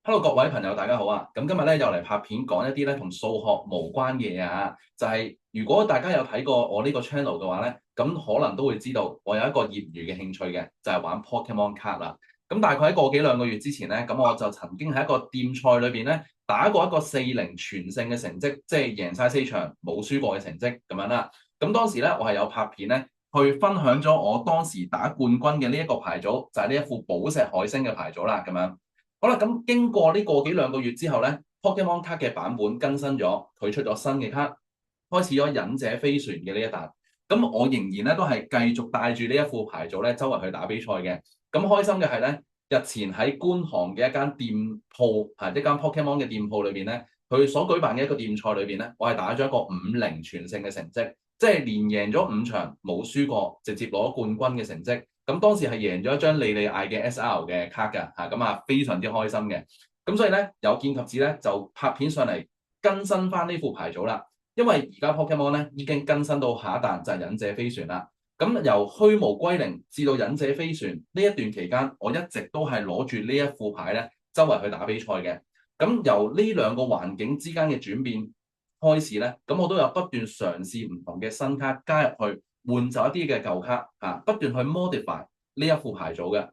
Hello，各位朋友，大家好啊！咁今日咧又嚟拍片講一啲咧同數學無關嘅嘢啊，就係如果大家有睇過我呢個 channel 嘅話咧，咁可能都會知道我有一個業餘嘅興趣嘅，就係玩 Pokemon card 啦。咁大概喺個幾兩個月之前咧，咁我就曾經喺一個店賽裏邊咧打過一個4-0全勝嘅成績，即係贏晒4場冇輸過嘅成績咁樣啦。咁當時咧我係有拍片咧去分享咗我當時打冠軍嘅呢一個牌組，就係呢一副寶石海星嘅牌組啦，咁樣。好啦，咁經過呢個幾兩個月之後咧，Pokemon 卡嘅版本更新咗，佢出咗新嘅卡，開始咗忍者飛船嘅呢一彈。咁我仍然咧都係繼續帶住呢一副牌組咧，周圍去打比賽嘅。咁開心嘅係咧，日前喺觀塘嘅一間店鋪，一間 Pokemon 嘅店鋪裏邊咧，佢所舉辦嘅一個店賽裏邊咧，我係打咗一個5-0全勝嘅成績，即係連贏咗5場冇輸過，直接攞冠軍嘅成績。咁當時係贏咗一張莉莉艾嘅 SR 嘅卡㗎嚇，咁非常之開心嘅。咁所以咧有見及此咧，就拍片上嚟更新翻呢副牌組啦。因為而家 Pokemon 咧已經更新到下一彈就係忍者飛船啦。咁由虛無歸零至到忍者飛船呢一段期間，我一直都係攞住呢一副牌咧，周圍去打比賽嘅。咁由呢兩個環境之間嘅轉變開始咧，咁我都有不斷嘗試唔同嘅新卡加入去。換走一啲嘅舊卡不斷去 modify 呢一副牌組嘅。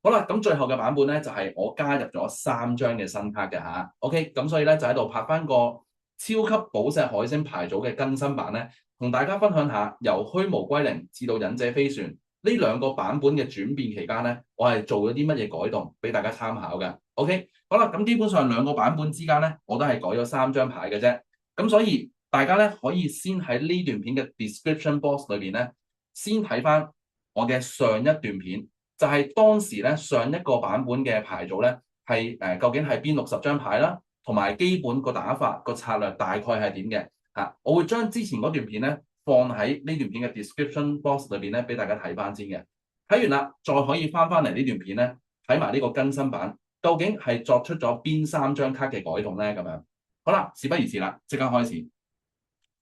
好啦，咁最後嘅版本咧就係我加入咗3張嘅新卡嘅OK，咁所以咧就喺度拍翻個超級寶石海星牌組嘅更新版咧，同大家分享下由虛無歸零至到忍者飛船呢兩個版本嘅轉變期間咧，我係做咗啲乜嘢改動俾大家參考嘅。OK，好啦，咁基本上兩個版本之間咧，我都係改咗3張牌嘅啫。咁所以大家咧可以先喺呢段片嘅 description box 裏邊咧，先睇翻我嘅上一段片，就係當時咧上一個版本嘅牌組咧係究竟係邊60張牌啦，同埋基本個打法個策略大概係點嘅嚇。我會將之前嗰段片咧放喺呢段片嘅 description box 裏邊咧，俾大家睇翻先嘅。睇完啦，再可以翻嚟呢段片咧，睇埋呢個更新版，究竟係作出咗邊3張卡嘅改動咧？咁樣好啦，事不宜遲啦，即刻開始。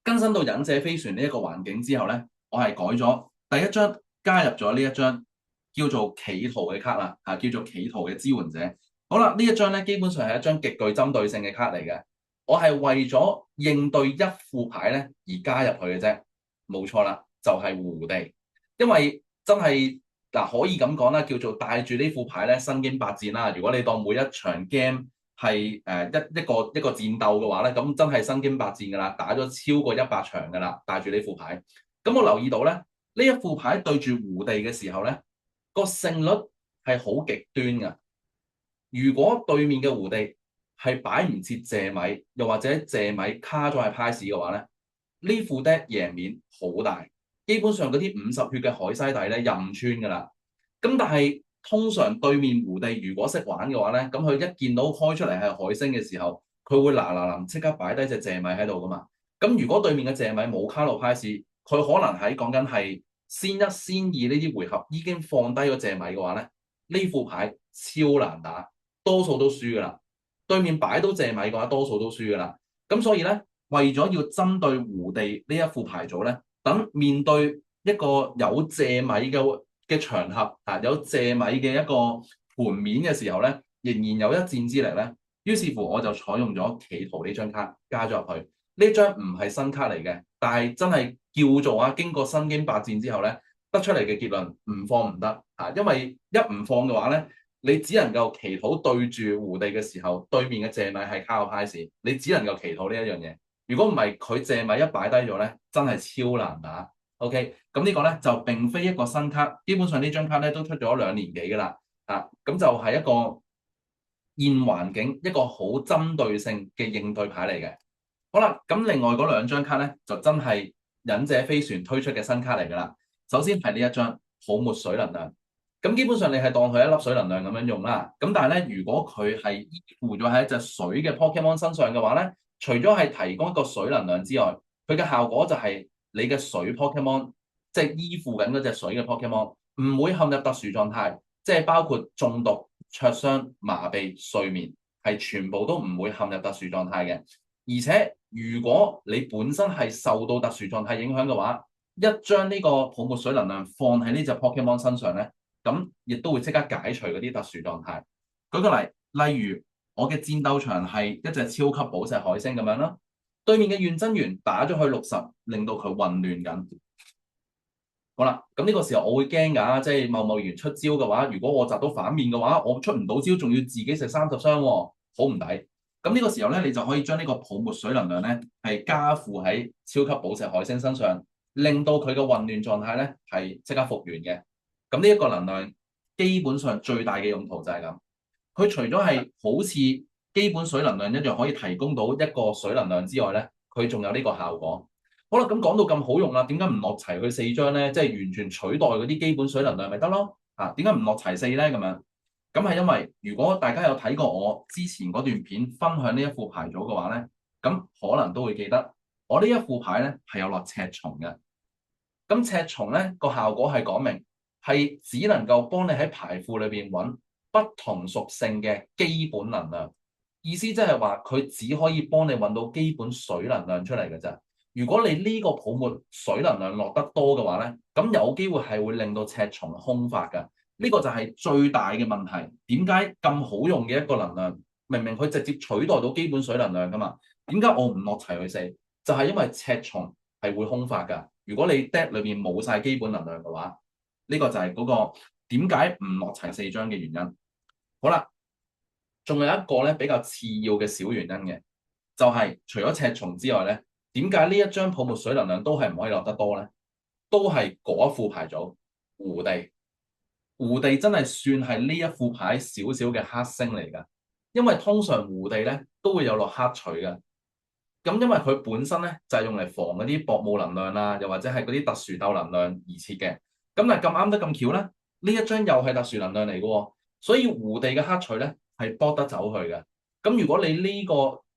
更新到忍者飛船呢一個環境之後咧，我係改咗第一張，加入咗呢一張叫做企圖嘅卡啦，叫做企圖嘅支援者。好啦，呢一張咧基本上係一張極具針對性嘅卡嚟嘅，我係為咗應對一副牌咧而加入去嘅啫，冇錯啦，就係胡地，因為真係可以咁講啦，叫做帶住呢副牌咧身經百戰啦。如果你當每一場 game 係一個戰鬥嘅話咧，咁真係身經百戰㗎啦，打咗超過100場㗎啦，帶住呢副牌。咁我留意到咧，呢一副牌對住胡地嘅時候咧，個勝率係好極端㗎。如果對面嘅胡地係擺唔切謝米，又或者謝米卡咗喺派士嘅話咧，呢副 deck 贏面好大，基本上嗰啲50血嘅海西底咧任穿㗎啦。咁但係通常對面胡地如果識玩嘅話咧，咁佢一見到開出嚟係海星嘅時候，佢會嗱嗱臨即刻擺低隻謝米喺度噶嘛。咁如果對面嘅謝米冇卡路派士，佢可能喺講緊係先一先二呢啲回合已經放低咗謝米嘅話咧，呢副牌超難打，多數都輸噶啦。對面擺到謝米嘅話，多數都輸噶啦。咁所以咧，為咗要針對胡地呢一副牌組咧，等面對一個有謝米嘅場合有謝米嘅一個盤面嘅時候咧，仍然有一戰之力咧。於是乎，我就採用咗企圖呢張卡加咗入去。呢張唔係新卡嚟嘅，但係真係叫做經過身經百戰之後咧，得出嚟嘅結論唔放唔得因為一唔放嘅話咧，你只能夠祈禱對住胡地嘅時候，對面嘅謝米係卡個派士，你只能夠祈禱呢一樣嘢。如果唔係，佢謝米一擺低咗咧，真係超難打。OK，咁呢個咧就並非一個新卡，基本上呢張卡咧都出咗2年幾噶啦。咁就係一個現環境一個好針對性嘅應對牌嚟嘅。好啦，咁另外嗰2張卡咧就真係忍者飛船推出嘅新卡嚟噶啦。首先係呢一張泡沫水能量。咁基本上你係當佢一粒水能量咁樣用啦。咁但係咧，如果佢係依附咗喺一隻水嘅 Pokemon 身上嘅話咧，除咗係提供一個水能量之外，佢嘅效果就係你嘅水 Pokemon，即係依附緊嗰隻水嘅 Pokemon，唔會陷入特殊狀態，即係包括中毒、灼傷、麻痹、睡眠，係全部都唔會陷入特殊狀態嘅。而且如果你本身係受到特殊狀態影響嘅話，一將呢個泡沫水能量放喺呢隻 Pokemon 身上咧，咁亦都會即刻解除嗰啲特殊狀態。舉個例，例如我嘅戰鬥場係一隻超級寶石海星咁樣啦。對面嘅遠征員打咗去60，令到佢混亂緊。好啦，咁呢個時候我會驚㗎，即係貿貿然出招嘅話，如果我襲到反面嘅話，我出唔到招，仲要自己食30傷喎，好唔抵。咁呢個時候咧，你就可以將呢個泡沫水能量咧係加附喺超級寶石海星身上，令到佢嘅混亂狀態咧係即刻復原嘅。咁呢一個能量基本上最大嘅用途就係咁。佢除咗係好似基本水能量一樣可以提供到一個水能量之外咧，佢仲有呢個效果。好啦，咁講到咁好用啦，點解唔落齊佢4張咧？即係完全取代嗰啲基本水能量咪得咯？啊，點解唔落齊4咧？咁樣咁係因為如果大家有睇過我之前嗰段片分享呢一副牌組嘅話咧，咁可能都會記得我呢一副牌咧係有落赤松嘅。咁赤松咧個效果係講明係只能夠幫你喺牌庫裏邊揾不同屬性嘅基本能量，意思即係話佢只可以幫你揾到基本水能量出嚟嘅啫。如果你呢個泡沫水能量落得多嘅話咧，咁有機會係會令到赤松空發㗎。呢個就係最大嘅問題。點解咁好用嘅一個能量，明明佢直接取代到基本水能量㗎嘛？點解我唔落齊佢4？就係因為赤松係會空發㗎。如果你 deck 裏邊冇晒基本能量嘅話，呢個就係嗰個點解唔落齊4張嘅原因。好啦，仲有一個咧比較次要嘅小原因嘅，就係除咗赤松之外咧，點解呢一張泡沫水能量都係唔可以落得多咧？都係嗰一副牌組胡地。胡地真係算係呢一副牌少少嘅黑星嚟㗎，因為通常胡地咧都會有落黑錘㗎。咁因為佢本身咧就係用嚟防嗰啲薄霧能量啦，又或者係嗰啲特殊鬥能量而設嘅。咁但係咁啱得咁巧咧，呢一張又係特殊能量嚟嘅喎，所以胡地嘅黑錘咧係搏得走去嘅。咁如果你呢個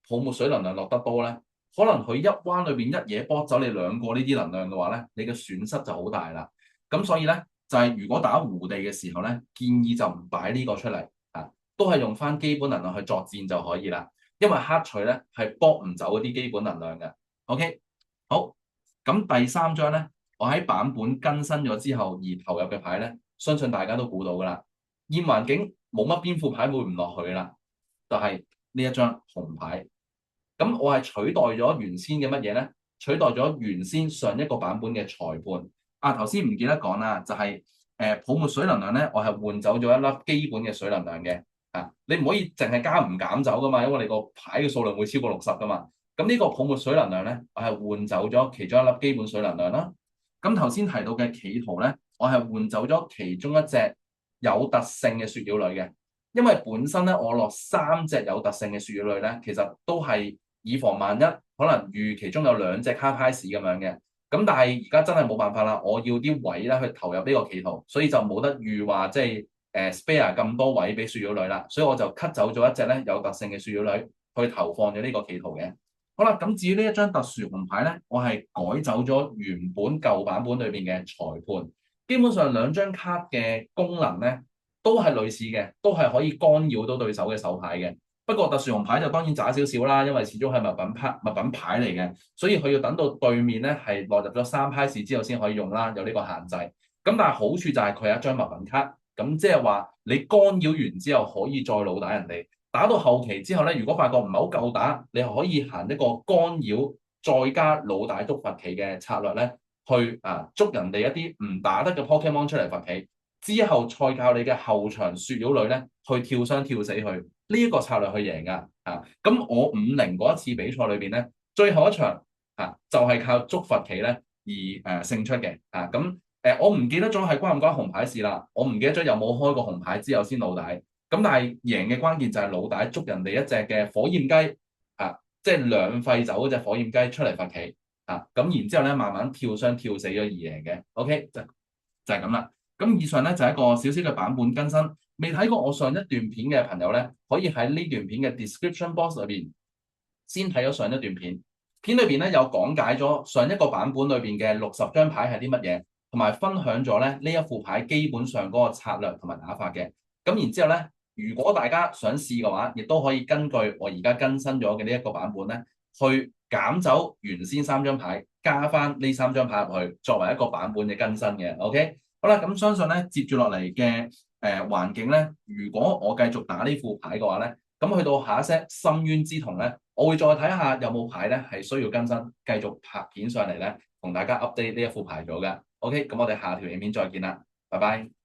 泡沫水能量落得多咧，可能佢一彎裏邊一嘢搏走你2個呢啲能量嘅話咧，你嘅損失就好大啦。咁所以咧就係如果打胡地嘅時候咧，建議就唔擺呢個出嚟啊，都係用翻基本能量去作戰就可以啦。因為黑錘咧係搏唔走嗰啲基本能量嘅。OK，好，咁第3張咧，我喺版本更新咗之後而投入嘅牌咧，相信大家都估到噶啦。現環境冇乜邊副牌會唔落去啦，就係呢一張紅牌。咁我係取代咗原先嘅乜嘢咧？取代咗原先上一個版本嘅裁判。啊，頭先唔記得講啦，就係泡沫水能量咧，我係換走咗一粒基本嘅水能量嘅。啊！你唔可以淨係加唔減走噶嘛，因為你個牌嘅數量會超過60噶嘛。咁呢個泡沫水能量咧，我係換走咗其中一粒基本水能量啦。咁頭先提到嘅企圖咧，我係換走咗其中一隻有特性嘅雪妖女嘅，因為本身咧我落3隻有特性嘅雪妖女咧，其實都係以防萬一，可能預其中有2隻卡牌士咁樣嘅。咁但係而家真係冇辦法啦，我要啲位咧去投入呢個企圖，所以就冇得預話即係。spare 咁多位俾雪妖女啦，所以我就 cut 走咗一隻咧有特性嘅雪妖女去投放咗呢個企圖嘅。好啦，咁至於呢一張特殊紅牌咧，我係改走咗原本舊版本裏邊嘅裁判。基本上2張卡嘅功能咧都係類似嘅，都係可以干擾到對手嘅手牌嘅。不過特殊紅牌就當然渣少少啦，因為始終係物品牌嚟嘅，所以佢要等到對面咧係落入咗3牌士之後先可以用啦，有呢個限制。咁但係好處就係佢係一張物品卡。咁即係話你干擾完之後可以再老打人哋，打到後期之後咧，如果發覺唔係好夠打，你可以行一個干擾再加老大捉罰棋嘅策略咧，去捉人哋一啲唔打得嘅 Pokemon 出嚟罰棋，之後再靠你嘅後場雪妖女咧去跳箱跳死佢，呢一個策略去贏噶。咁我50嗰一次比賽裏邊咧，最後一場就係靠捉罰棋咧而勝出嘅。咁我唔記得咗係關唔關紅牌事啦，我唔記得咗有冇開過紅牌之後先老大。咁但係贏嘅關鍵就係老大捉人哋一隻嘅火焰雞，即係2廢走嗰隻火焰雞出嚟罰棋，咁然之後咧慢慢跳箱跳死咗而贏嘅。OK，就係咁啦。咁以上咧就係一個少少嘅版本更新。未睇過我上一段片嘅朋友咧，可以喺呢段片嘅 description box 裏邊先睇咗上一段片。片裏邊咧有講解咗上一個版本裏邊嘅60張牌係啲乜嘢。同埋分享咗咧呢一副牌基本上嗰個策略同埋打法嘅。咁然之後咧，如果大家想試嘅話，亦都可以根據我而家更新咗嘅呢一個版本咧，去減走原先3張牌，加翻呢3張牌入去，作為一個版本嘅更新嘅。OK，好啦，咁相信咧接住落嚟嘅環境咧，如果我繼續打呢副牌嘅話咧，咁去到下一 set 深淵之瞳咧，我會再睇下有冇牌咧係需要更新，繼續拍片上嚟咧，同大家 update 呢一副牌組嘅。OK，咁我哋下條影片再見啦，拜拜。